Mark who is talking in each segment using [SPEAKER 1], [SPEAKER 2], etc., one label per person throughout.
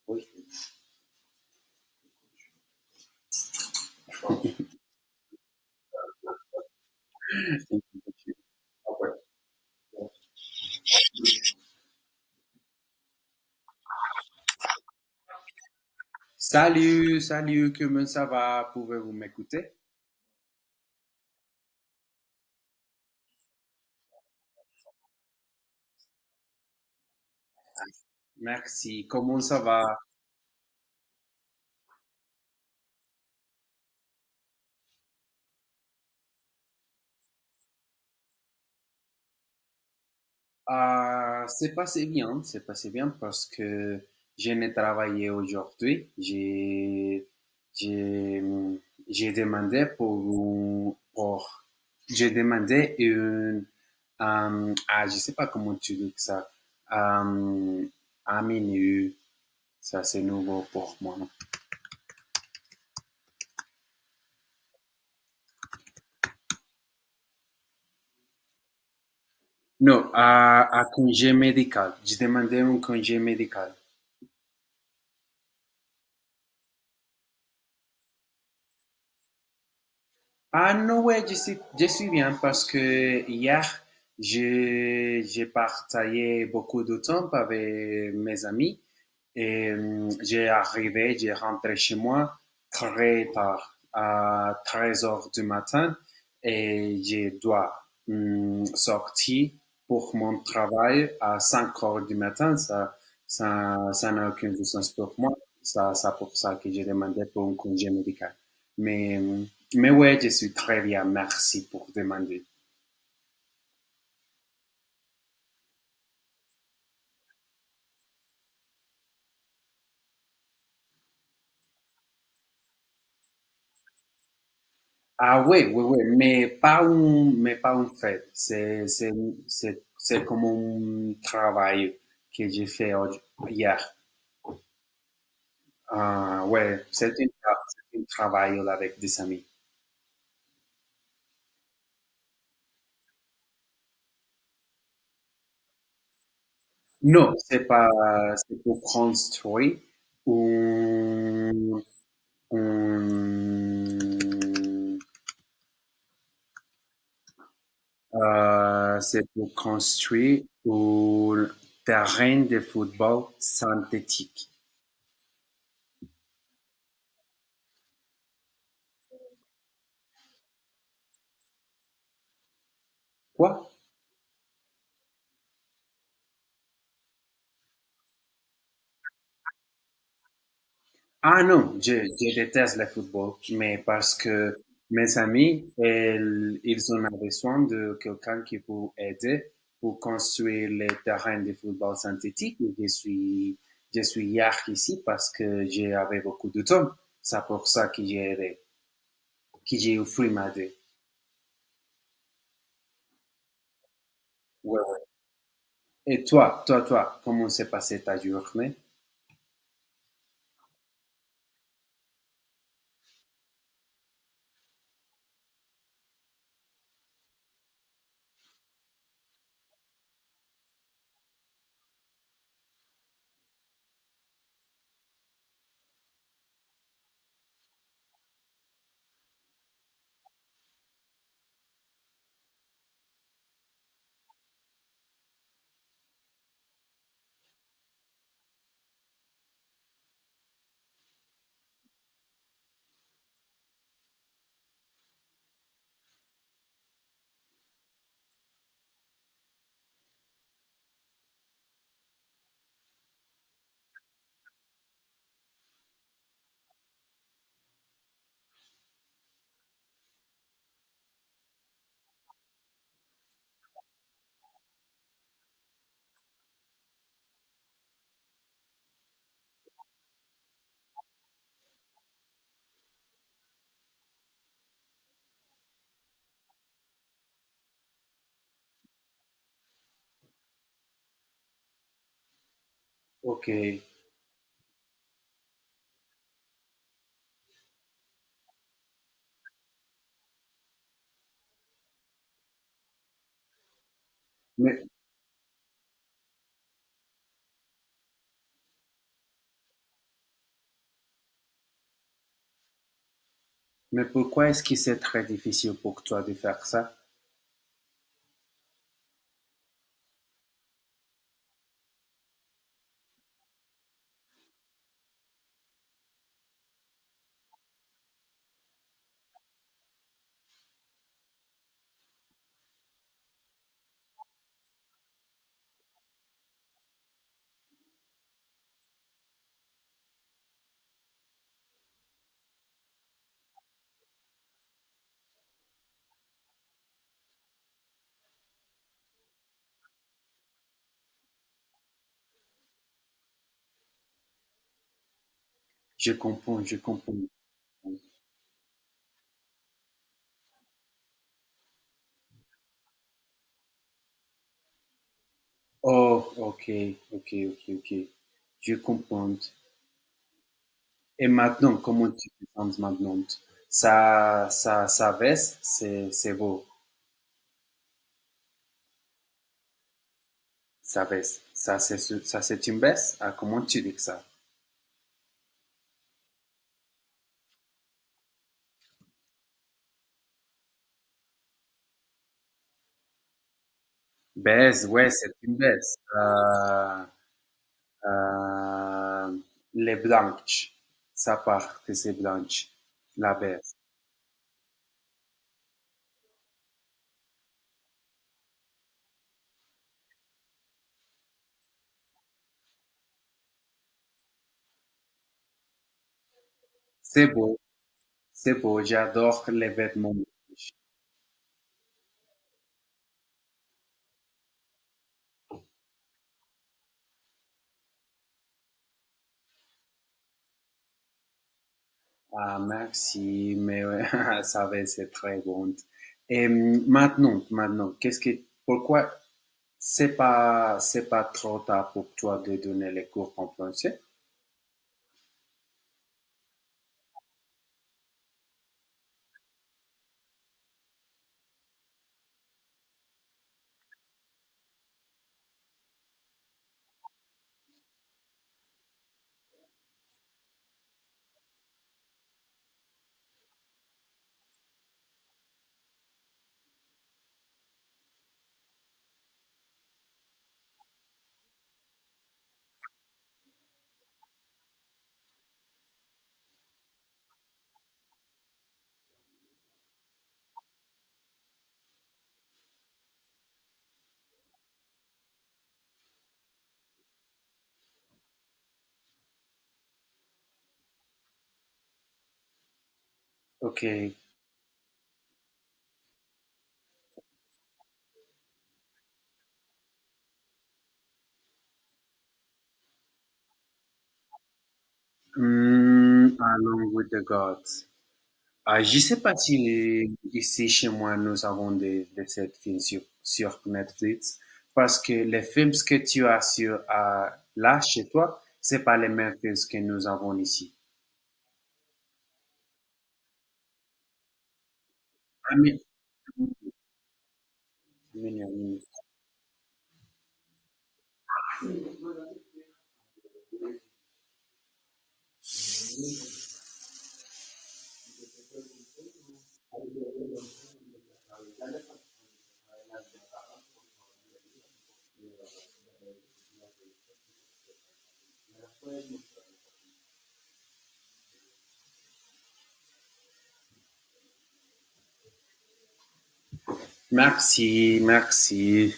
[SPEAKER 1] Oui. Salut, salut, comment ça va? Pouvez-vous m'écouter? Merci, comment ça va? C'est passé bien parce que je n'ai travaillé aujourd'hui. J'ai, j'ai demandé j'ai demandé je sais pas comment tu dis ça, un menu. Ça, c'est nouveau pour moi. Non, à congé médical. J'ai demandé un congé médical. Ah non, ouais, je suis bien parce que hier, j'ai partagé beaucoup de temps avec mes amis et j'ai rentré chez moi très tard, à 13 heures du matin et je dois sortir pour mon travail à 5 heures du matin. Ça n'a aucun sens pour moi. C'est pour ça que j'ai demandé pour un congé médical. Mais, mais ouais, je suis très bien. Merci pour demander. Ah oui, oui, oui, mais pas un fait. C'est comme un travail que j'ai fait hier. Ah ouais, c'est un travail avec des amis. Non, c'est pour construire un, un, c'est pour construire un terrain de football synthétique. Quoi? Ah non, je déteste le football, mais parce que mes amis, ils ont besoin de quelqu'un qui peut aider pour construire les terrains de football synthétique. Et je suis hier ici parce que j'avais beaucoup de temps. C'est pour ça que j'ai offert ma aide. Ouais, ouais. Et toi, comment s'est passée ta journée? Ok. Mais Mais pourquoi est-ce que c'est très difficile pour toi de faire ça? Je comprends, je comprends. Oh, ok, ok, ok, ok. Je comprends. Et maintenant, comment tu te sens maintenant? Ça baisse, c'est beau. Ça baisse. Ça, c'est une baisse? Ah, comment tu dis que ça? Baisse, ouais, c'est une baisse. Euh, les blanches. Ça part que c'est blanche. La baisse. C'est beau. C'est beau. J'adore les vêtements blanches. Ah, merci, mais ouais, ça va, c'est très bon. Et maintenant, pourquoi c'est pas trop tard pour toi de donner les cours en français? Ok. Along with the gods. Ah, je sais pas si ici chez moi nous avons de cette films sur Netflix parce que les films que tu as là chez toi, c'est pas les mêmes films que nous avons ici. Ah, mais- Merci, merci.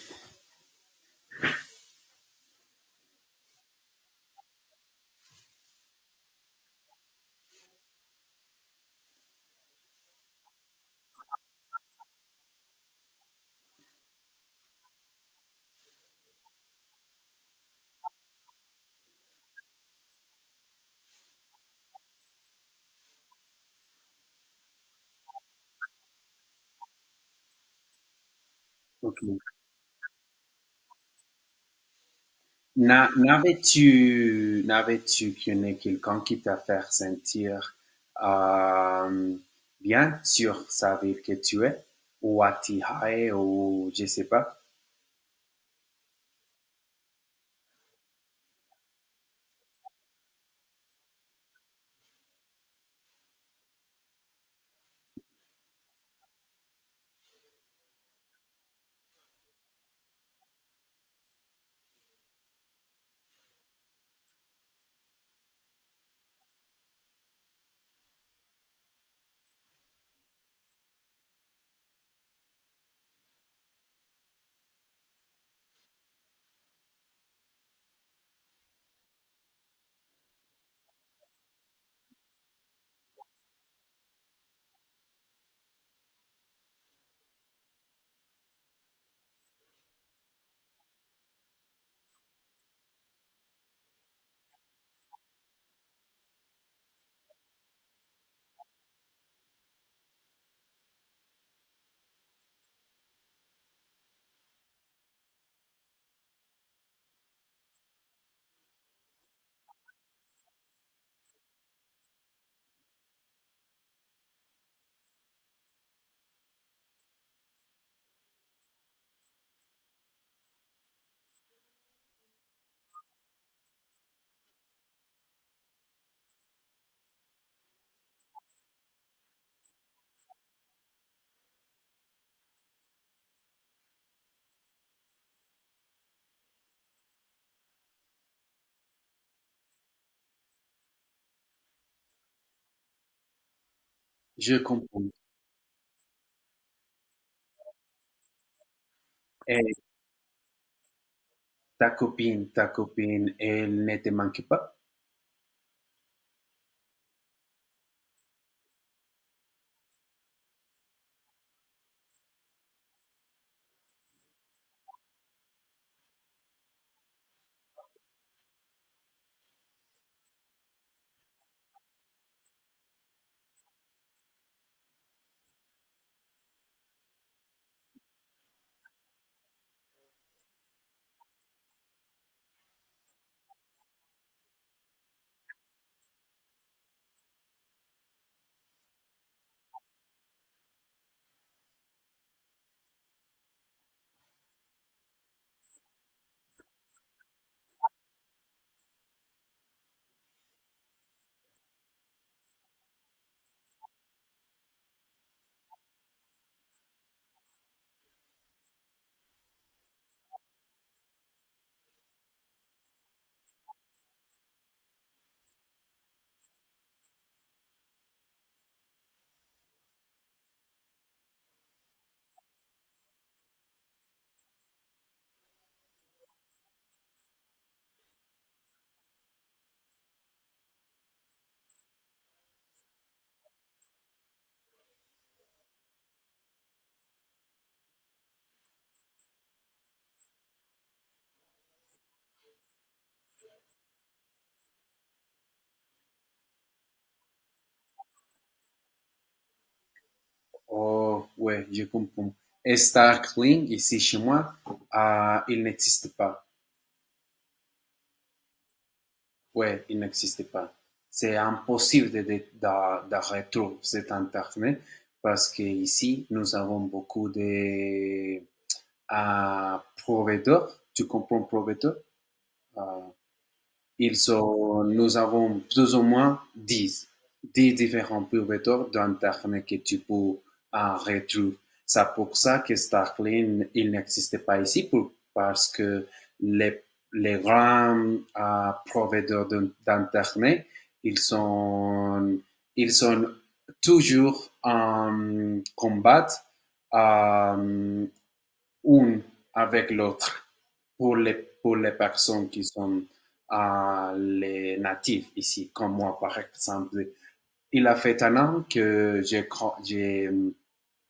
[SPEAKER 1] Ok. N'avais-tu connu quelqu'un qui t'a fait sentir bien sur sa ville que tu es, ou attiré, ou je sais pas? je comprends. Et ta copine, elle ne te manque pas? Oh, ouais, je comprends. Et Starkling, ici chez moi, il n'existe pas. Ouais, il n'existe pas. C'est impossible de retrouver cet Internet parce que ici, nous avons beaucoup de providers. Tu comprends provider? Euh, nous avons plus ou moins 10 différents providers d'Internet que tu peux retrouver. C'est pour ça que Starlink, il n'existe pas ici parce que les, les grands providers d'Internet, ils sont, ils sont toujours en combat euh, une avec l'autre pour les personnes qui sont les natifs ici, comme moi par exemple. Il a fait un an que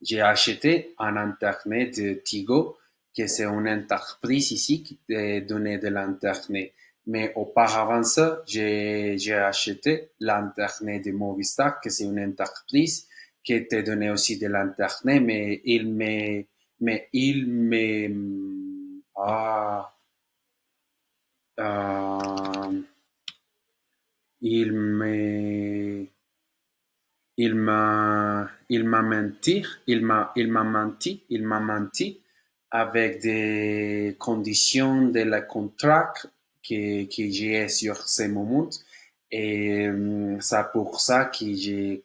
[SPEAKER 1] j'ai acheté un internet de Tigo, que c'est une entreprise ici qui te donnait de l'internet. Mais auparavant ça, j'ai acheté l'internet de Movistar, que c'est une entreprise qui te donnait aussi de l'internet, mais ah, euh, il me, il m'a menti avec des conditions de la contrat que j'ai sur ce moment. Et c'est pour ça que j'ai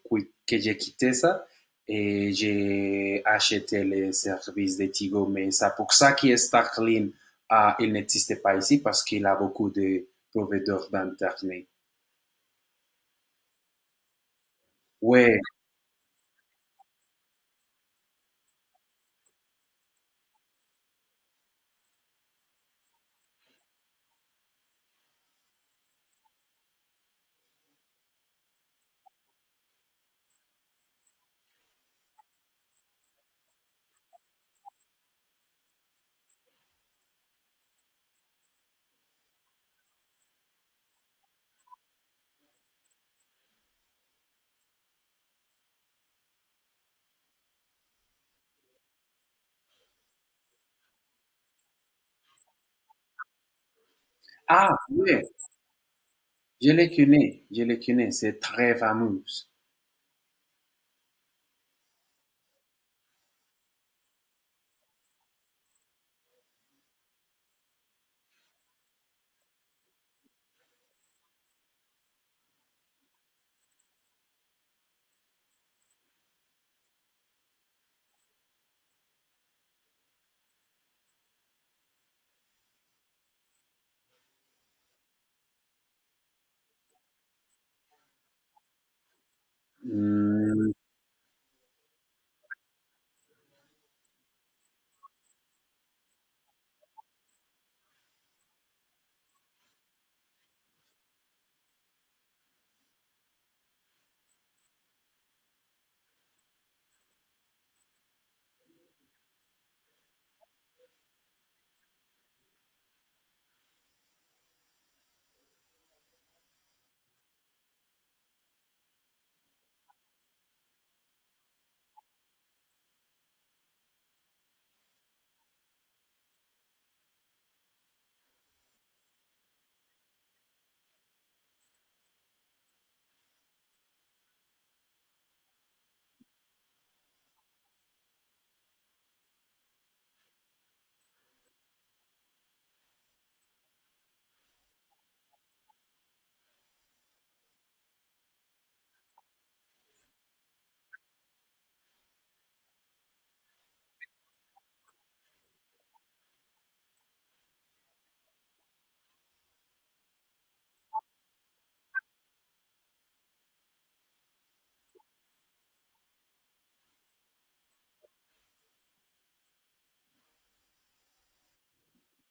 [SPEAKER 1] quitté ça et j'ai acheté les services de Tigo. Mais c'est pour ça que Starlink, il n'existe pas ici parce qu'il a beaucoup de providers d'Internet. Ouais. Ah, ouais. Je les connais, c'est très fameux.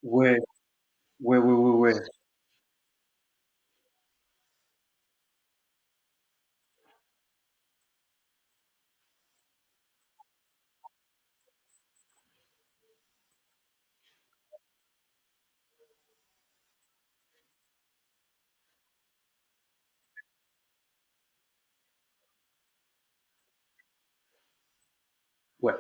[SPEAKER 1] Ouais, ouais, ouais, ouais, ouais. Ouais.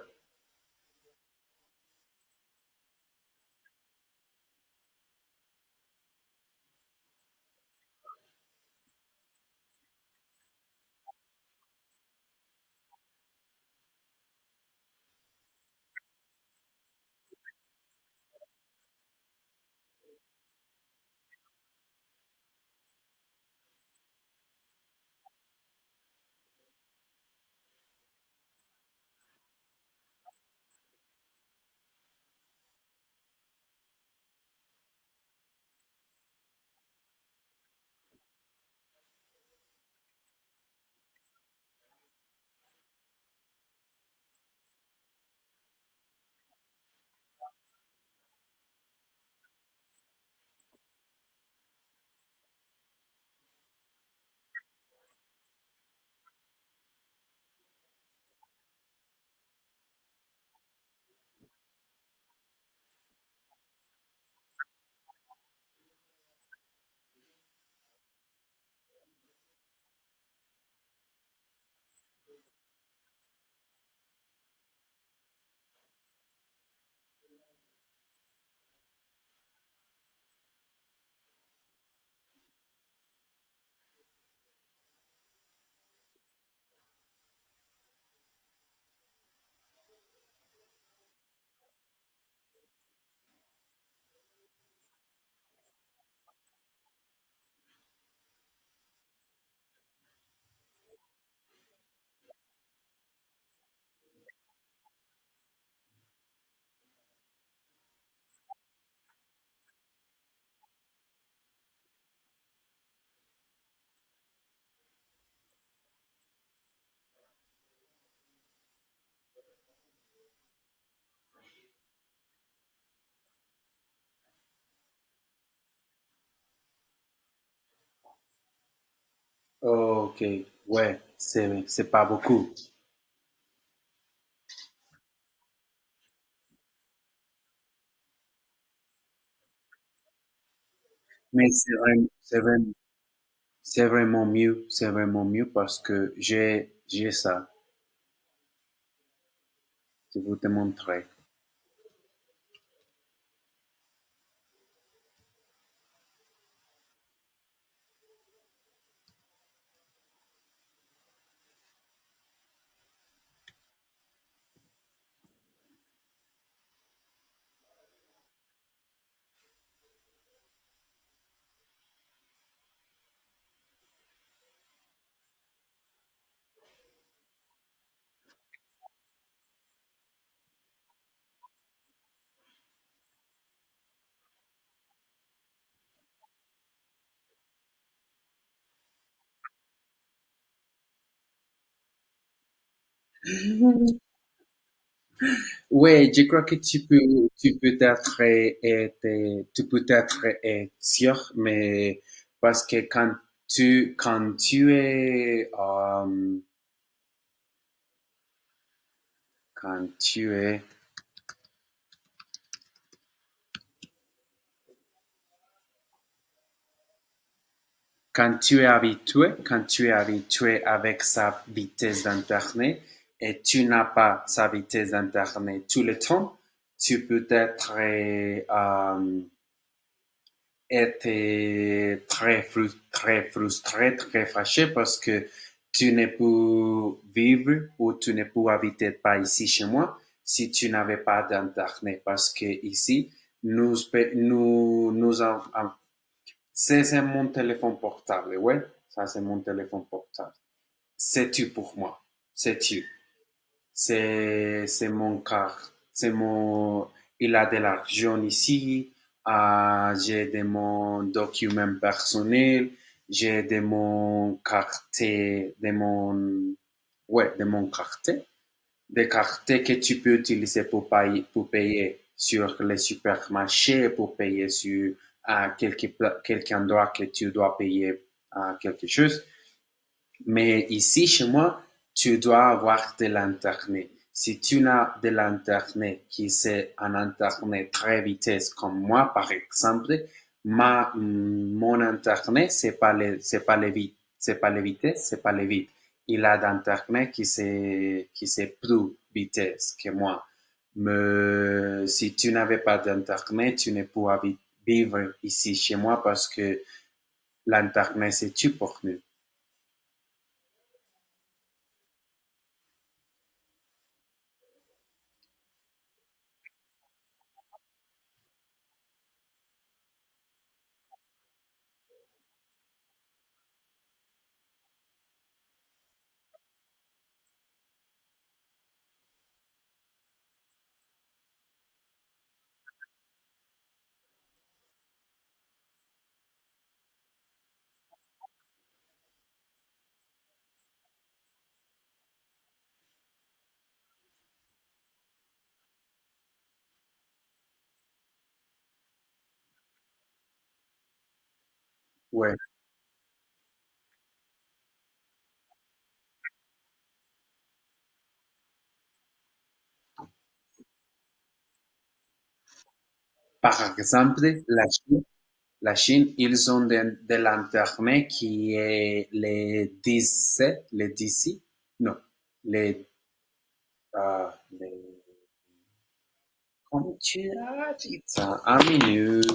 [SPEAKER 1] Ok, ouais, c'est pas beaucoup. Mais c'est vraiment mieux parce que j'ai ça. Je vous te montrer. Ouais, je crois que tu peux tu peux être sûr, mais parce que quand tu es, quand tu es, quand tu es habitué avec sa vitesse d'internet et tu n'as pas sa vitesse d'internet tout le temps, tu peux être était très frustré, très fâché parce que tu n'es pas vivre ou tu n'es pas habiter pas ici chez moi si tu n'avais pas d'internet parce que ici nous avons, c'est mon téléphone portable, ouais, ça c'est mon téléphone portable. C'est tu pour moi, c'est tu. C'est mon car, c'est mon, il a de l'argent ici, j'ai de mon document personnel, j'ai de mon carte, de mon, ouais, de mon carte, des cartes que tu peux utiliser pour payer, pour payer. sur les supermarchés pour payer sur quelqu'un endroit que tu dois payer quelque chose. Mais ici, chez moi, tu dois avoir de l'Internet. Si tu n'as de l'Internet qui c'est un Internet très vitesse comme moi, par exemple, mon Internet, c'est pas les vite, c'est pas les vitesses, c'est pas les vite. Il a d'Internet qui c'est plus vitesse que moi. Mais si tu n'avais pas d'Internet, tu ne pourras vivre ici chez moi parce que l'Internet, c'est tout pour nous. Ouais. Par exemple, la Chine, ils ont de l'Internet qui est les 17, les 17, non, les, les, comment tu as dit ça? Un minute,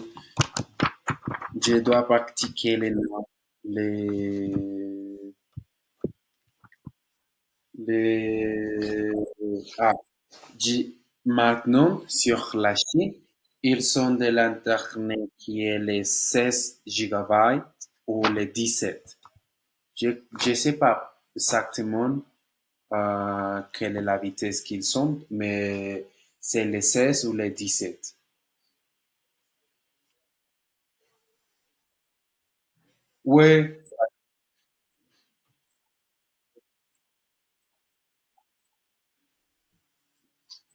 [SPEAKER 1] je dois pratiquer les noms. Les, les, ah, maintenant, sur la Chine, ils ont de l'Internet qui est les 16 gigabytes ou les 17. Je ne sais pas exactement quelle est la vitesse qu'ils sont, mais c'est les 16 ou les 17. Ouais,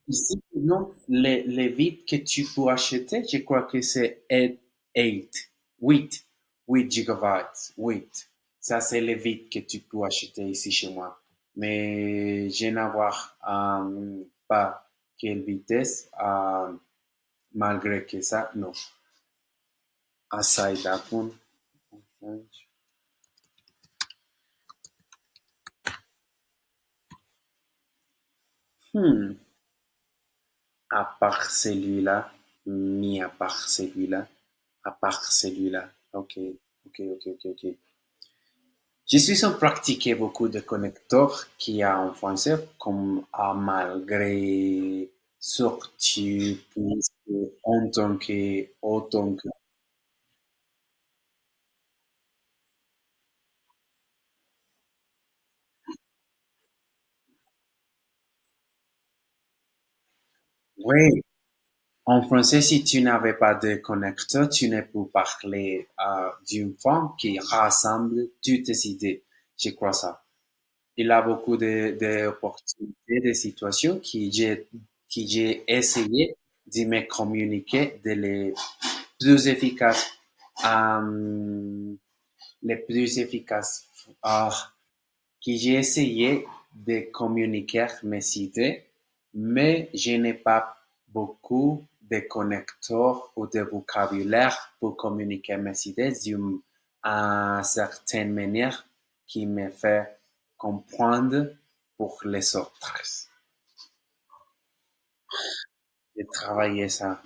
[SPEAKER 1] ici, non, les vides que tu peux acheter, je crois que c'est 8, 8, 8 gigabytes, 8. Ça, c'est les vides que tu peux acheter ici chez moi. Mais je n'ai voir pas quelle vitesse, malgré que ça, non. Aside that one. Hmm. À part celui-là, mis à part celui-là, à part celui-là. Ok, ok, ok, ok, ok. Je suis sans pratiquer beaucoup de connecteurs qui a en français, comme malgré, surtout, puisque, autant que. Oui, en français, si tu n'avais pas de connecteur, tu ne peux parler d'une forme qui rassemble toutes tes idées. Je crois ça. Il a beaucoup d'opportunités, de situations qui j'ai essayé de me communiquer de les plus efficaces, euh, les plus efficaces, ah, que j'ai essayé de communiquer mes idées, mais je n'ai pas beaucoup de connecteurs ou de vocabulaire pour communiquer mes idées d'une certaine manière qui me fait comprendre pour les autres. J'ai travaillé ça.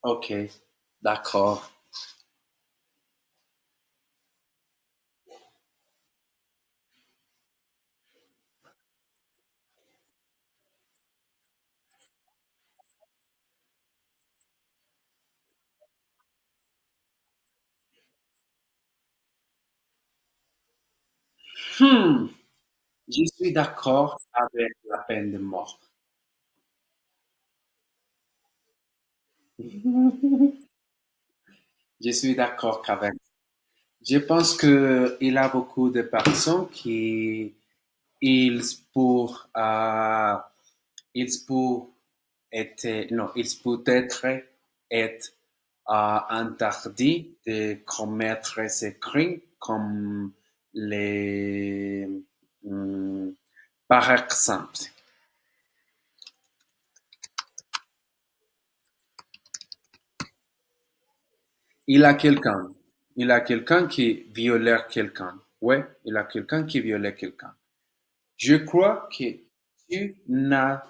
[SPEAKER 1] Ok, d'accord. Hmm, je suis d'accord avec la peine de mort. Je suis d'accord qu'avec. Je pense que il y a beaucoup de personnes qui ils pour ils pour être non ils peut-être être interdits de commettre ces crimes comme les hum, par exemple il a quelqu'un il a quelqu'un qui violait quelqu'un ouais il a quelqu'un qui violait quelqu'un. Je crois que tu n'as,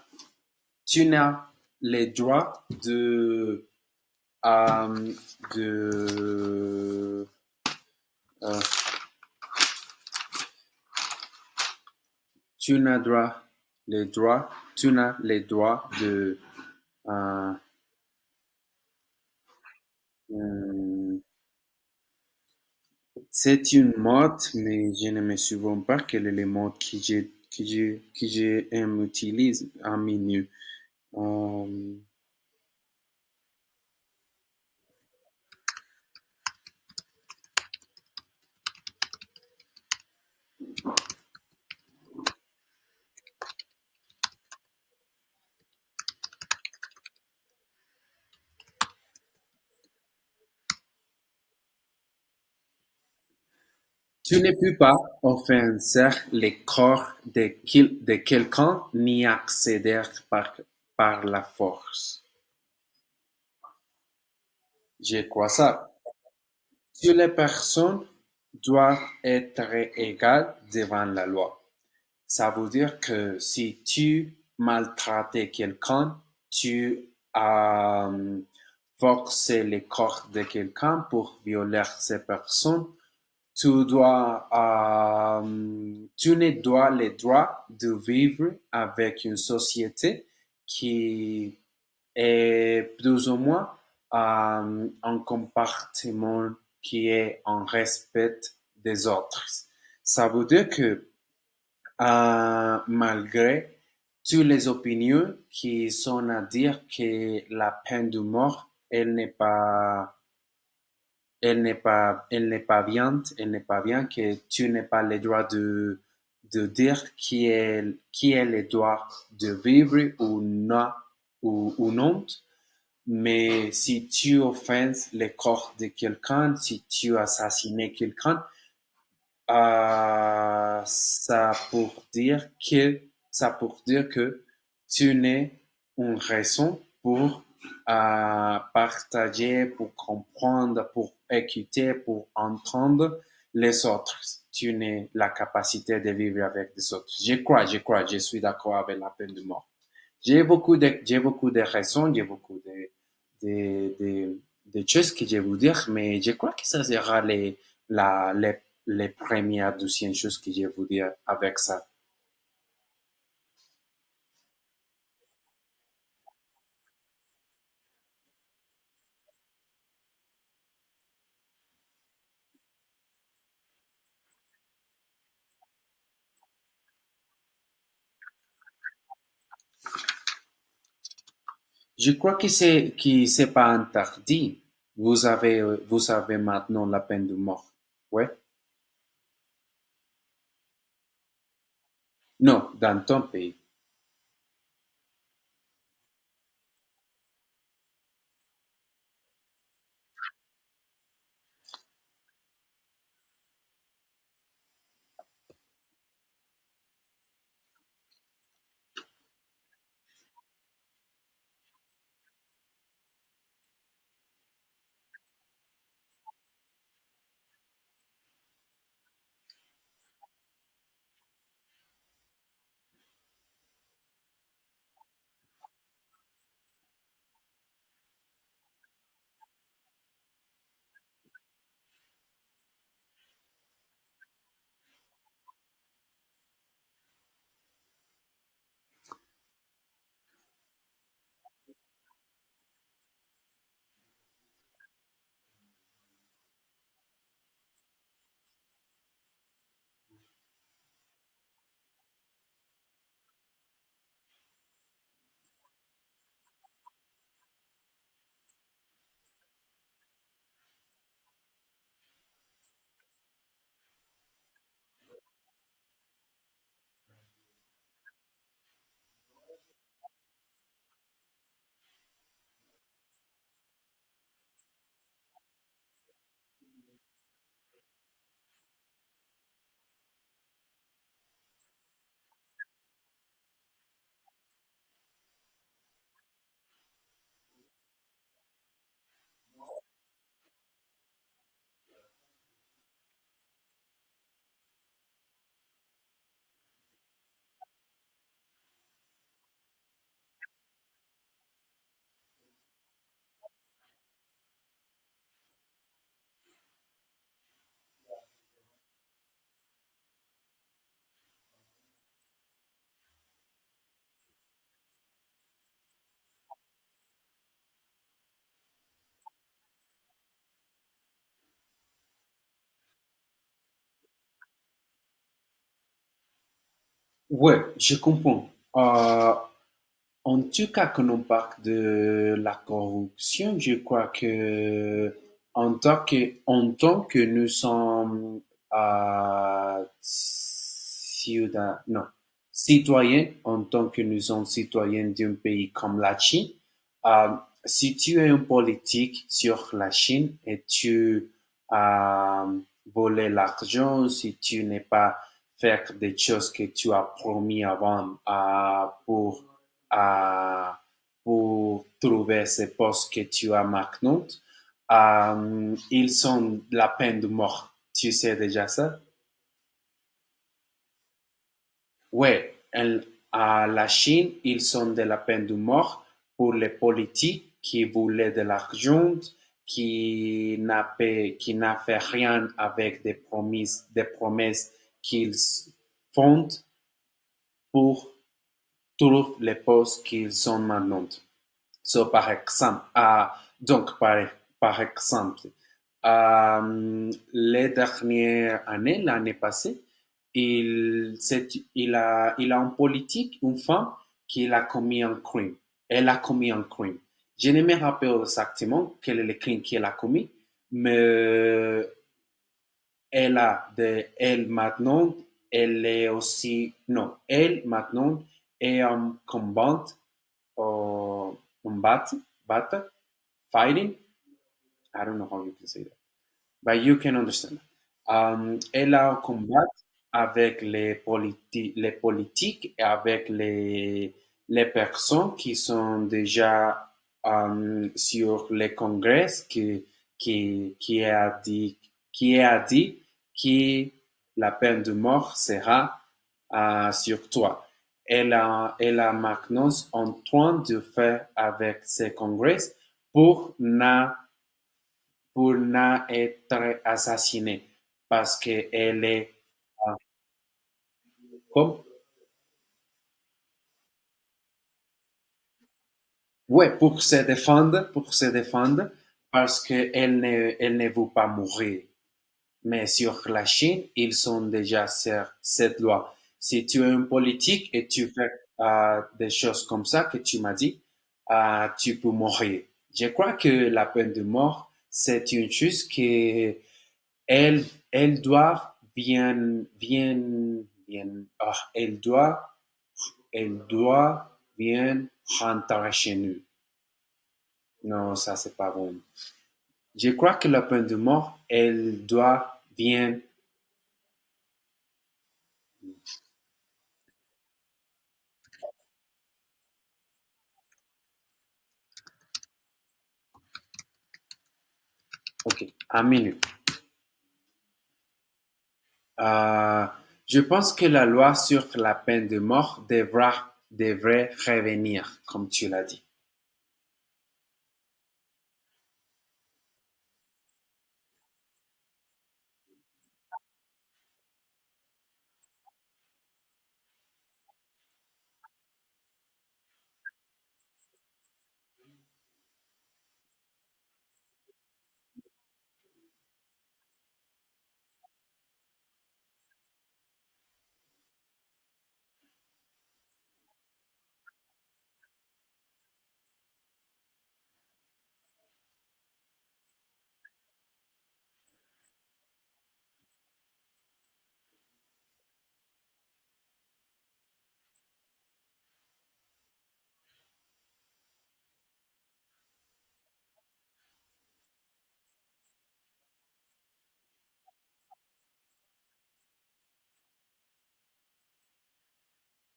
[SPEAKER 1] tu n'as le droit euh, de euh, tu n'as droit, les droits, tu n'as les droits de euh, hum, c'est une mode, mais je ne me souviens pas quel est le mot que j'ai utilise en milieu. Euh, Tu ne peux pas offenser le corps de quelqu'un ni accéder par la force. Je crois ça. Toutes les personnes doivent être égales devant la loi. Ça veut dire que si tu maltraites quelqu'un, tu as forcé le corps de quelqu'un pour violer ces personnes, tu ne dois le droit de vivre avec une société qui est plus ou moins un comportement qui est en respect des autres. Ça veut dire que malgré toutes les opinions qui sont à dire que la peine de mort, elle n'est pas bien, elle n'est pas bien, que tu n'as pas le droit de dire qui est le droit de vivre ou non. Mais si tu offenses le corps de quelqu'un, si tu assassines quelqu'un, ça pour dire que tu n'es une raison pour partager, pour comprendre, pour écouter, pour entendre les autres. Tu n'as la capacité de vivre avec les autres. Je suis d'accord avec la peine de mort. J'ai beaucoup de raisons, j'ai beaucoup de choses que je vais vous dire, mais je crois que ça sera les premières deuxième choses que je vais vous dire avec ça. Je crois que c'est pas interdit. Vous avez maintenant la peine de mort. Ouais? Non, dans ton pays. Ouais, je comprends. En tout cas, quand on parle de la corruption, je crois que en tant que nous sommes non, citoyens, en tant que nous sommes citoyens d'un pays comme la Chine, euh, si tu es un politique sur la Chine et tu as volé l'argent, si tu n'es pas faire des choses que tu as promis avant à- pour trouver ces postes que tu as maintenant, ils sont la peine de mort. Tu sais déjà ça? Ouais, à la Chine, ils sont de la peine de mort pour les politiques qui voulaient de l'argent, qui n'a fait rien avec des promesses qu'ils font pour tous les postes qu'ils sont maintenant. So, par exemple, par exemple, les dernières années, l'année passée, il a en politique une femme qui a commis un crime. Elle a commis un crime. Je ne me rappelle exactement quel est le crime qu'elle a commis, mais elle maintenant, elle est aussi, non, elle maintenant est en combat, combat, battle, fighting. I don't know how you can say that, but you can understand. Elle a un combat avec les politiques et avec les personnes qui sont déjà sur les congrès qui a dit que la peine de mort sera sur toi. Elle a maintenant en train de faire avec ces congrès pour ne pour n'a être assassinée parce qu'elle est comme ouais pour se défendre parce qu'elle ne veut pas mourir. Mais sur la Chine, ils sont déjà sur cette loi. Si tu es un politique et tu fais des choses comme ça que tu m'as dit, tu peux mourir. Je crois que la peine de mort, c'est une chose que elle, elle doit elle doit bien rentrer chez nous. Non, ça c'est pas bon. Je crois que la peine de mort, elle doit bien. Ok, un minute. Euh, je pense que la loi sur la peine de mort devrait revenir, comme tu l'as dit.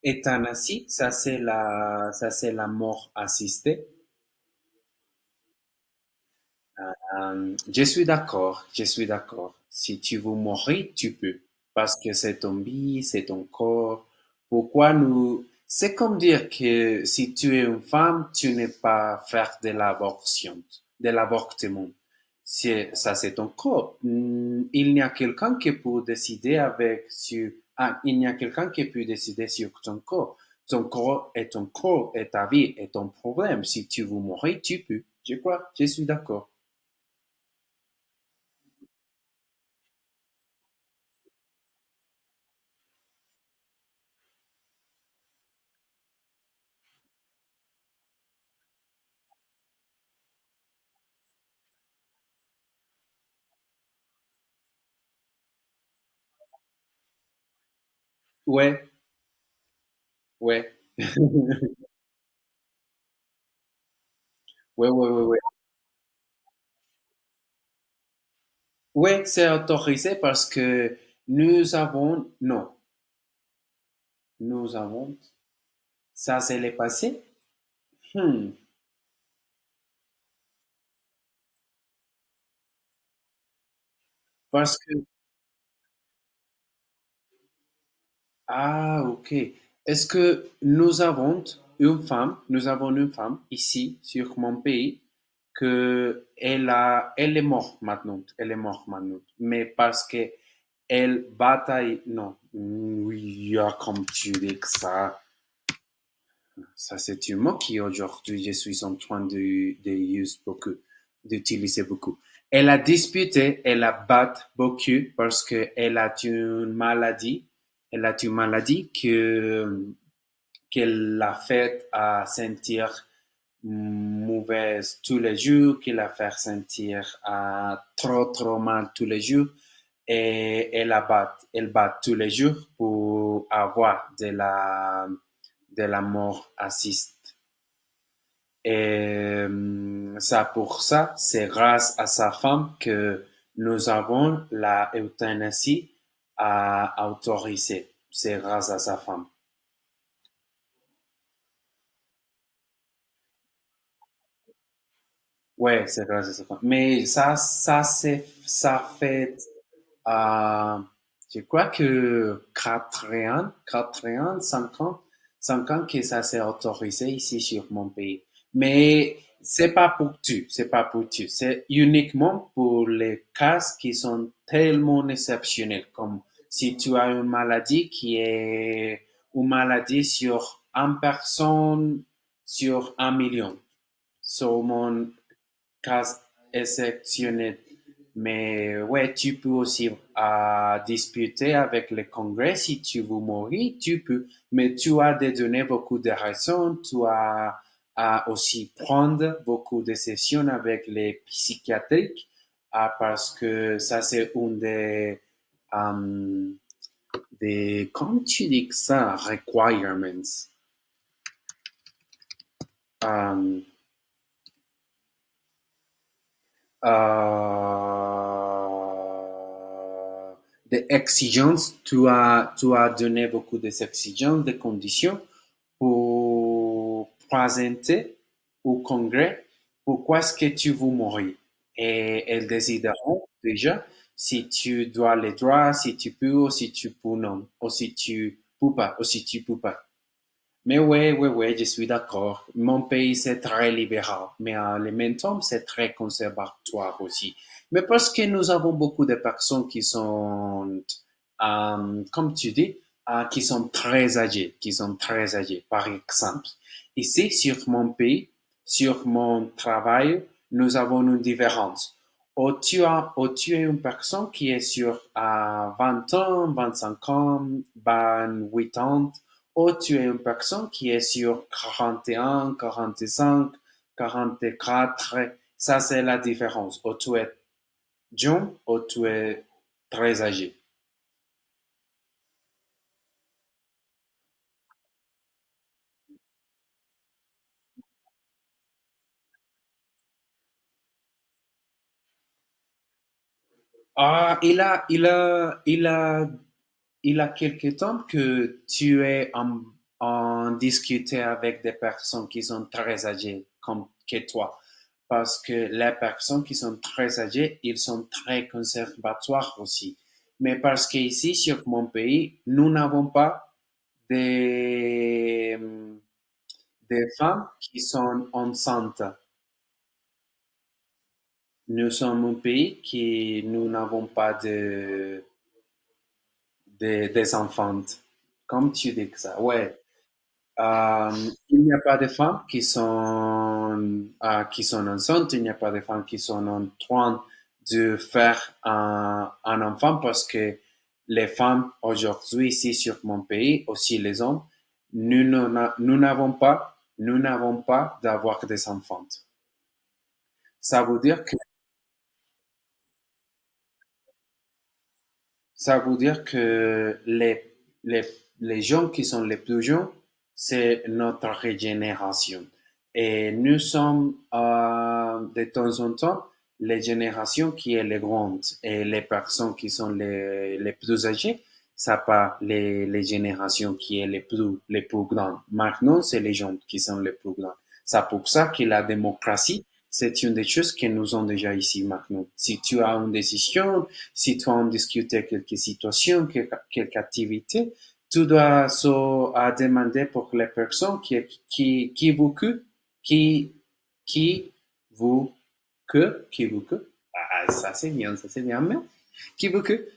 [SPEAKER 1] Euthanasie, ça c'est la mort assistée. Je suis d'accord, je suis d'accord. Si tu veux mourir, tu peux. Parce que c'est ton vie, c'est ton corps. Pourquoi nous... C'est comme dire que si tu es une femme, tu n'es pas faire de l'avortement. Ça, c'est ton corps. Il n'y a quelqu'un qui peut décider il n'y a quelqu'un qui peut décider sur ton corps. Ton corps est ta vie, est ton problème. Si tu veux mourir, tu peux. Je crois, je suis d'accord. Ouais, ouais. Ouais, ouais, ouais, ouais. Ouais, c'est autorisé parce que non, nous avons, ça c'est le passé. Hmm. Parce que, ah, ok. Est-ce que nous avons une femme ici, sur mon pays, elle est morte maintenant, elle est morte maintenant. Mais parce que elle bataille, non, oui, comme tu dis que ça c'est un mot qui aujourd'hui je suis en train d'utiliser beaucoup. Elle a disputé, elle a battu beaucoup parce qu'elle a une maladie. Elle a une maladie qu'elle l'a fait à sentir mauvaise tous les jours, qui l'a fait sentir trop mal tous les jours. Et elle bat tous les jours pour avoir de la mort assiste. Et ça pour ça, c'est grâce à sa femme que nous avons la euthanasie à autoriser. C'est grâce à sa femme. Ouais, c'est grâce à sa femme. Mais ça fait, euh, je crois que 4 ans, 5 ans que ça s'est autorisé ici sur mon pays. Mais c'est pas pour tout, c'est pas pour tout. C'est uniquement pour les cas qui sont tellement exceptionnels, comme si tu as une maladie qui est une maladie sur une personne sur 1 million. Sur mon cas exceptionnel. Mais ouais, tu peux aussi discuter avec le Congrès si tu veux mourir, tu peux. Mais tu as de donner beaucoup de raisons, tu as à aussi prendre beaucoup de sessions avec les psychiatriques parce que ça c'est une comment tu dis que ça, requirements. Um, des exigences, tu as donné beaucoup d'exigences, de conditions pour présenter au Congrès pourquoi est-ce que tu veux mourir. Et elles décideront déjà si tu dois les droits, si tu peux ou si tu peux non, ou si tu peux pas, ou si tu peux pas. Mais ouais, je suis d'accord. Mon pays, c'est très libéral, mais le même temps, c'est très conservatoire aussi. Mais parce que nous avons beaucoup de personnes qui sont, comme tu dis, qui sont très âgées. Par exemple, ici, sur mon pays, sur mon travail, nous avons une différence. Ou tu es une personne qui est sur 20 ans, 25 ans, 28 ans, ou tu es une personne qui est sur 41, 45, 44. Ça, c'est la différence. Ou tu es jeune ou tu es très âgé. Il a quelque temps que tu es en discuter avec des personnes qui sont très âgées comme que toi. Parce que les personnes qui sont très âgées, ils sont très conservatoires aussi. Mais parce qu'ici, sur mon pays, nous n'avons pas des, des femmes qui sont enceintes. Nous sommes un pays qui nous n'avons pas des enfants. Comme tu dis que ça, ouais. Il n'y a pas de femmes qui sont enceintes, il n'y a pas de femmes qui sont en train de faire un enfant parce que les femmes aujourd'hui ici sur mon pays, aussi les hommes, nous n'avons pas d'avoir des enfants. Ça veut dire que Ça veut dire que les gens qui sont les plus jeunes, c'est notre régénération. Et nous sommes de temps en temps les générations qui est les grandes et les personnes qui sont les plus âgées, ça pas les générations qui est les plus grandes. Maintenant, c'est les gens qui sont les plus grands. C'est pour ça que la démocratie, c'est une des choses que nous avons déjà ici maintenant. Si tu as une décision, si tu as en discuter quelques situations, quelques activités, tu dois à demander pour les personnes qui vous que, qui, qui vous qui vous que. Ah, ça c'est bien, mais qui vous que.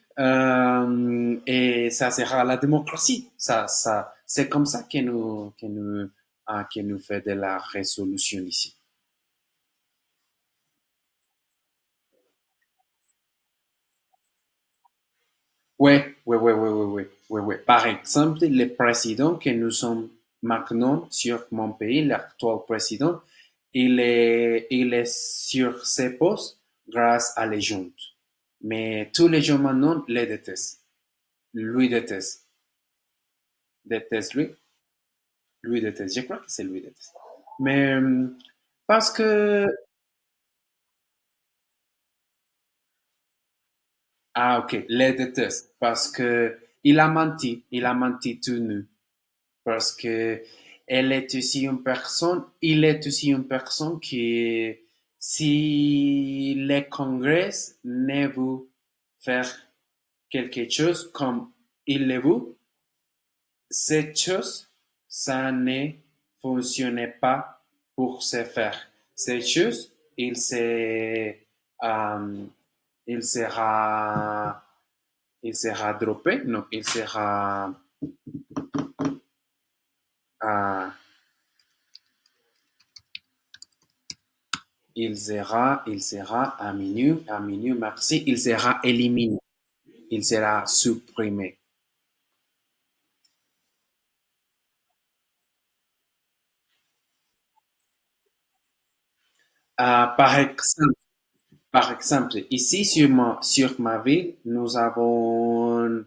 [SPEAKER 1] Et ça sera la démocratie. C'est comme ça que nous fait de la résolution ici. Ouais. Par exemple, le président que nous sommes maintenant sur mon pays, l'actuel président, il est sur ses postes grâce à les gens. Mais tous les gens maintenant le détestent. Lui déteste. Déteste lui. Lui déteste. Je crois que c'est lui déteste. Mais parce que... Ah, ok. Les déteste. Parce que il a menti. Il a menti tout nu. Parce que elle est aussi une personne, il est aussi une personne qui, si le Congrès ne veut faire quelque chose comme il le veut, cette chose, ça ne fonctionnait pas pour se faire. Cette chose, euh, il sera, il sera droppé, non, euh, il sera à minuit, merci, il sera éliminé, il sera supprimé. Par exemple, par exemple, ici sur ma ville, nous avons,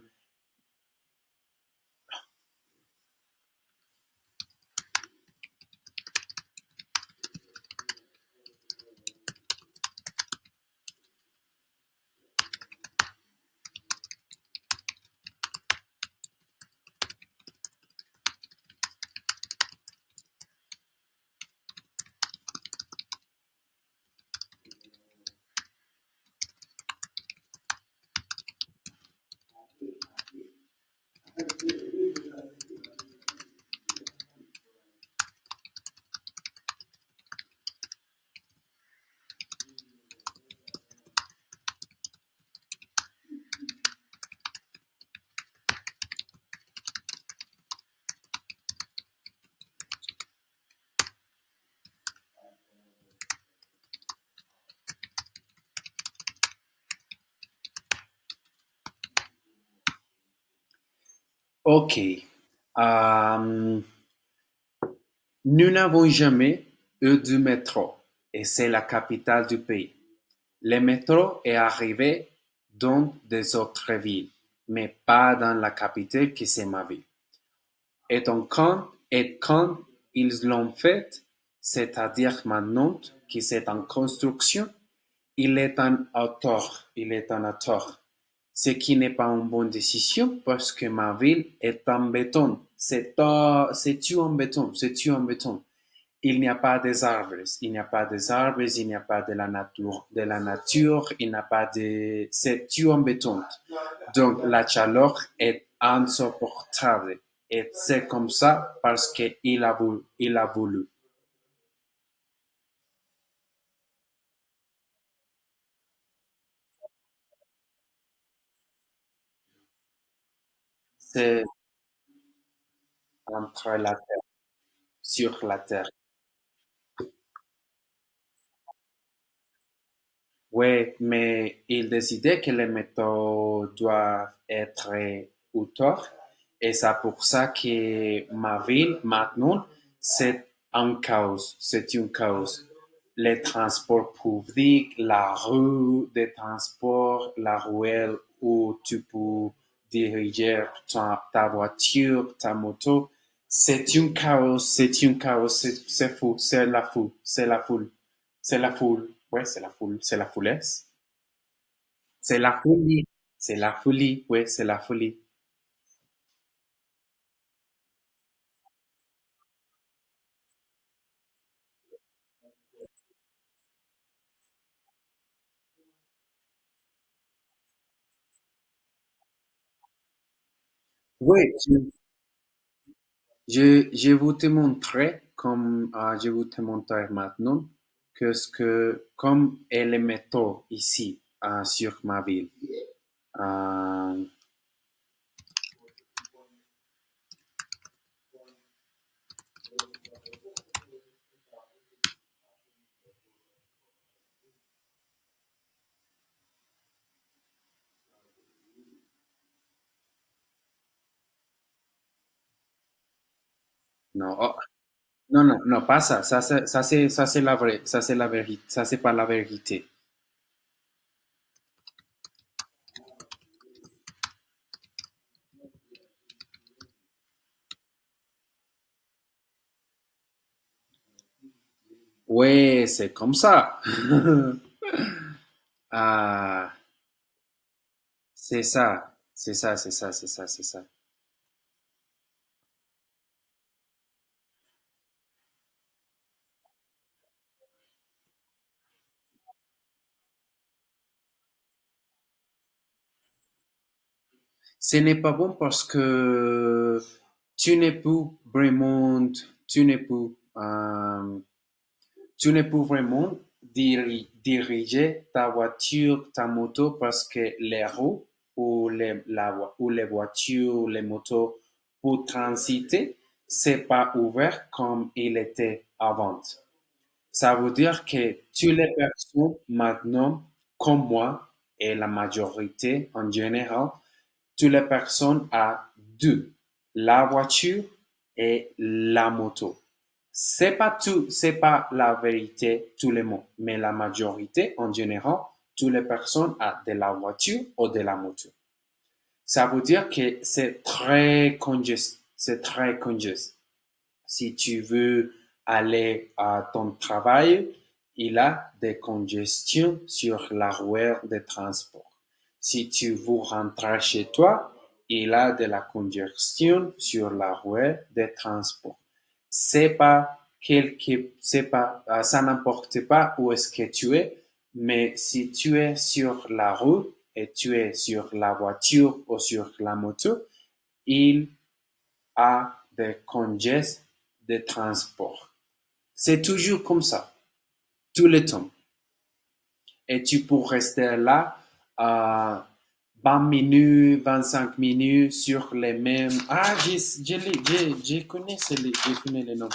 [SPEAKER 1] ok, euh, nous n'avons jamais eu de métro et c'est la capitale du pays. Le métro est arrivé dans des autres villes, mais pas dans la capitale qui c'est ma ville. Et quand ils l'ont fait, c'est-à-dire maintenant que c'est en construction, il est en auteur. Ce qui n'est pas une bonne décision parce que ma ville est en béton. C'est tout en béton, c'est tout en béton. Il n'y a pas des arbres, il n'y a pas des arbres, il n'y a pas de la nature, il n'y a pas de, c'est tout en béton. Donc, la chaleur est insupportable. Et c'est comme ça parce qu'il a voulu, il a voulu. C'est entre la terre, sur la terre. Oui, mais il décidait que les méthodes doivent être autour. Et c'est pour ça que ma ville, maintenant, c'est un chaos. C'est une chaos. Les transports publics, la rue des transports, la ruelle où tu peux diriger ta voiture, ta moto. C'est une carrosse, c'est fou, c'est la foule, c'est la foule, c'est la foule, ouais, c'est la foule, c'est la foulesse, c'est la folie, c'est la folie, ouais, c'est la folie. Oui, je vous te montrer, comme je vous te montrer maintenant, comme est le métro ici, sur ma ville. Euh, non, oh, non, non, non, pas ça. Ça, c'est la vraie, ça, c'est la vérité. Ça, c'est pas la vérité. Ouais, c'est comme ça. Ah, c'est ça. C'est ça, c'est ça, c'est ça, c'est ça. Ce n'est pas bon parce que tu n'es plus vraiment, tu n'es plus, tu ne peux vraiment diriger ta voiture, ta moto parce que les roues ou les voitures, les motos pour transiter, c'est pas ouvert comme il était avant. Ça veut dire que toutes les personnes maintenant, comme moi et la majorité en général, toutes les personnes ont deux, la voiture et la moto. C'est pas tout, c'est pas la vérité tout le monde, mais la majorité en général, toutes les personnes ont de la voiture ou de la moto. Ça veut dire que c'est très congesté. Si tu veux aller à ton travail, il a des congestions sur la voie de transport. Si tu veux rentrer chez toi, il a de la congestion sur la voie de transport. C'est pas, ça n'importe pas où est-ce que tu es, mais si tu es sur la route et tu es sur la voiture ou sur la moto, il a des congestions de transport. C'est toujours comme ça, tout le temps. Et tu peux rester là à 20 minutes, 25 minutes sur les mêmes. Ah, je connais, je connais les noms.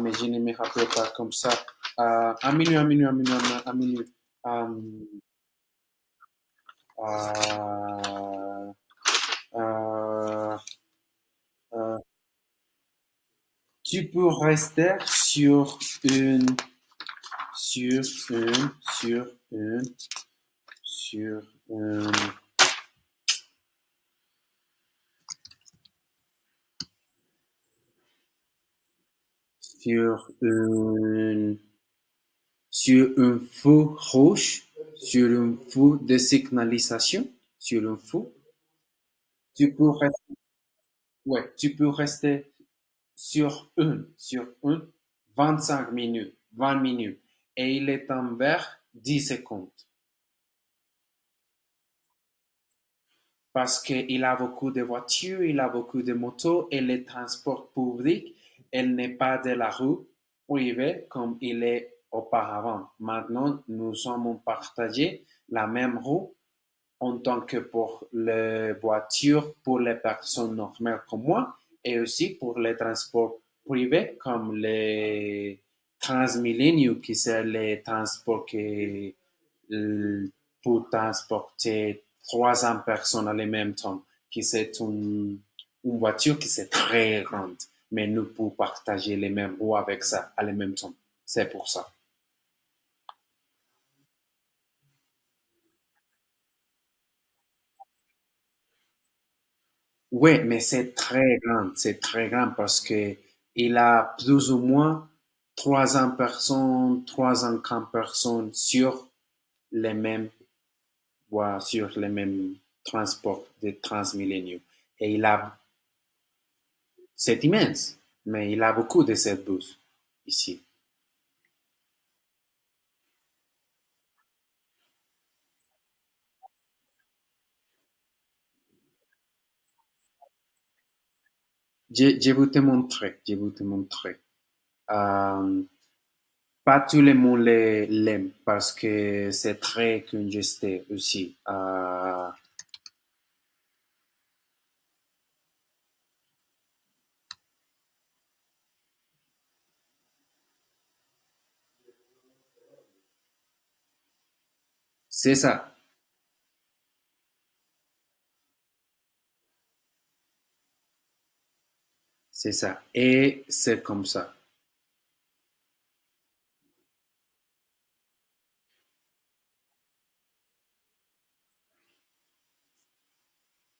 [SPEAKER 1] Mais je ne me rappelle pas comme ça. Un minute, un minute, un minute, un minute. Euh, euh, euh, tu peux rester sur une, sur une, sur une, sur une, sur un feu rouge, sur un feu de signalisation, sur un feu. Tu peux rester, ouais, tu peux rester sur une, 25 minutes, 20 minutes, et il est en vert 10 secondes. Parce qu'il a beaucoup de voitures, il a beaucoup de motos et le transport public, elle n'est pas de la rue privée comme il est auparavant. Maintenant, nous sommes partagés la même rue en tant que pour les voitures pour les personnes normales comme moi et aussi pour les transports privés comme les Transmilenio qui sont les transports qui pour transporter 300 personnes en même temps, qui c'est une voiture qui c'est très grande, mais nous pouvons partager les mêmes roues avec ça à le même temps. C'est pour ça. Oui, mais c'est très grand parce que il a plus ou moins 300 personnes, 350 personnes sur les mêmes voies, sur les mêmes transports de Transmilenio. Et c'est immense, mais il a beaucoup de cette bus ici. Je vais te montrer, je vais te montrer. Euh, Pas tout le monde l'aime parce que c'est très congesté aussi. C'est ça, c'est ça. Et c'est comme ça.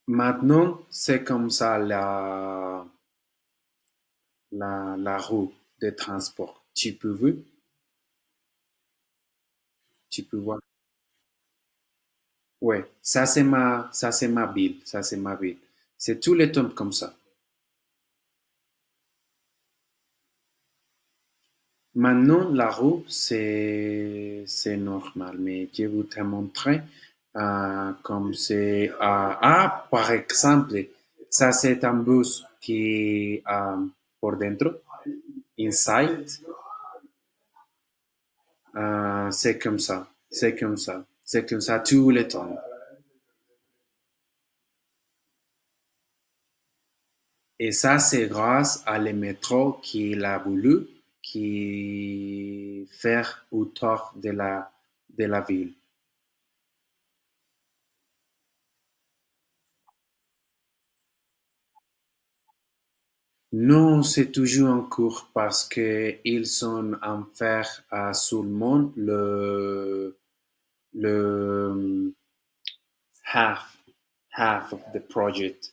[SPEAKER 1] Maintenant, c'est comme ça la roue de transport. Tu peux voir, tu peux voir. Ouais, ça c'est ma ville, ça c'est ma ville. C'est tous les temps comme ça. Maintenant, la roue, c'est normal, mais je vais te montrer comme c'est. Par exemple, ça c'est un bus qui est por dentro, inside, c'est comme ça, c'est comme ça, c'est comme ça tout le temps. Et ça, c'est grâce à le métro qu'il a voulu qui faire autour de la ville. Non, c'est toujours en cours parce que ils sont en faire à tout le monde le half half of the project,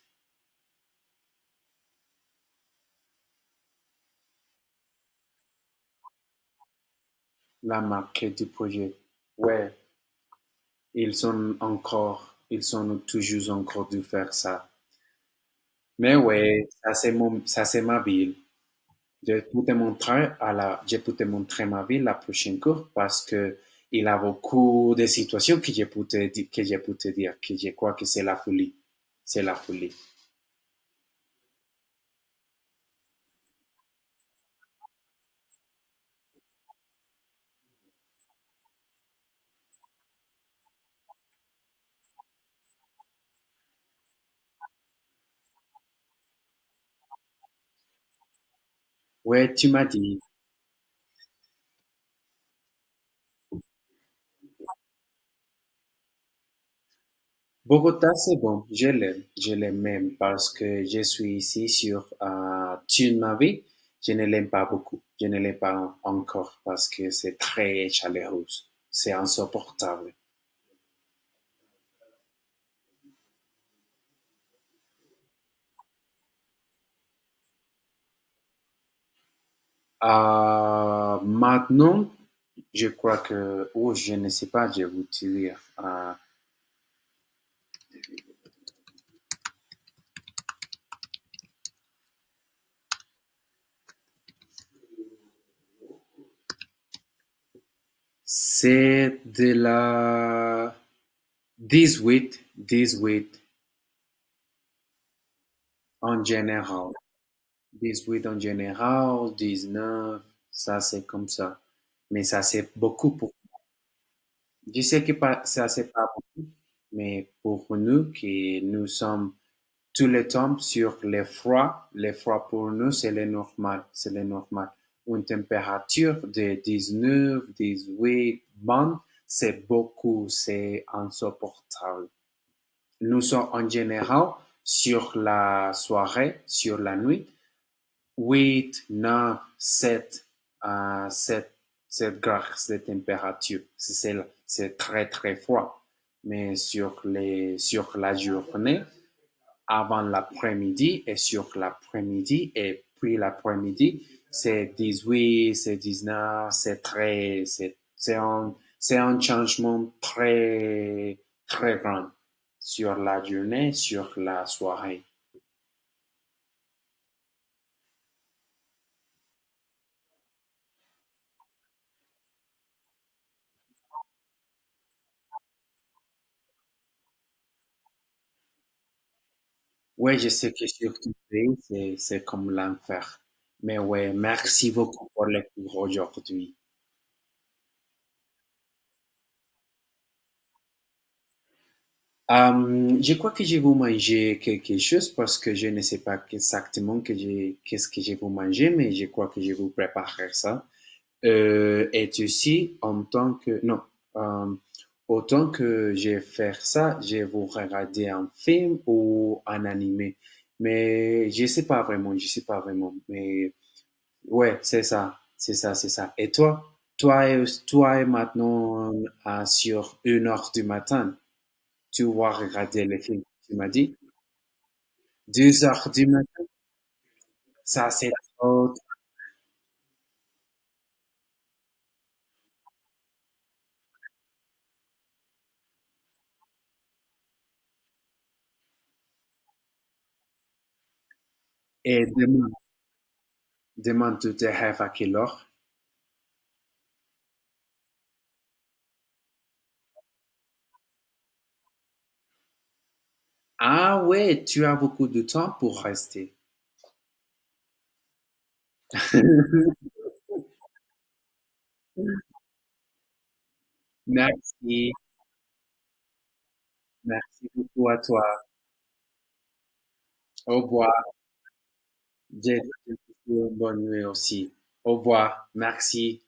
[SPEAKER 1] la marque du projet. Ouais, ils sont toujours encore de faire ça. Mais ouais, ça c'est ma ville. Je peux te montrer ma ville la prochaine cours parce que il a beaucoup de situations que que je peux te dire que je crois que c'est la folie. C'est la folie. Ouais, tu m'as dit. Bogota, c'est bon. Je l'aime. Je l'aime même parce que je suis ici sur toute ma vie. Je ne l'aime pas beaucoup. Je ne l'aime pas encore parce que c'est très chaleureux. C'est insupportable. Maintenant, je crois que, oh, je ne sais pas, je vais vous dire. C'est de la 18 en général. 18 en général, 19, ça c'est comme ça. Mais ça c'est beaucoup pour. Je sais que ça c'est pas beaucoup, mais pour nous qui nous sommes tout le temps sur les froids pour nous c'est le normal, c'est le normal. Une température de 19, 18, 20, c'est beaucoup, c'est insupportable. Nous sommes en général sur la soirée, sur la nuit, 8, 9, 7, 7, 7 grades de température. C'est très très froid. Mais sur la journée, avant l'après-midi et sur l'après-midi et puis l'après-midi, c'est 18, c'est 19, c'est très, c'est un changement très, très grand sur la journée, sur la soirée. Ouais, je sais que sur ton pays, c'est comme l'enfer. Mais ouais, merci beaucoup pour le cours aujourd'hui. Je crois que je vais manger quelque chose parce que je ne sais pas exactement qu'est-ce que je vais manger, mais je crois que je vais préparer ça. Et aussi, en tant que, non, euh, autant que je vais faire ça, je vais regarder un film ou un animé. Mais je sais pas vraiment, je sais pas vraiment. Mais ouais, c'est ça, c'est ça, c'est ça. Et toi, toi est maintenant sur 1 heure du matin. Tu vas regarder le film, tu m'as dit? 2 heures du matin, ça c'est trop. Et demain tu te lèves à quelle heure? Ah ouais, tu as beaucoup de temps pour rester. Merci, merci beaucoup à toi. Au revoir. J'ai une bonne nuit aussi. Au revoir. Merci.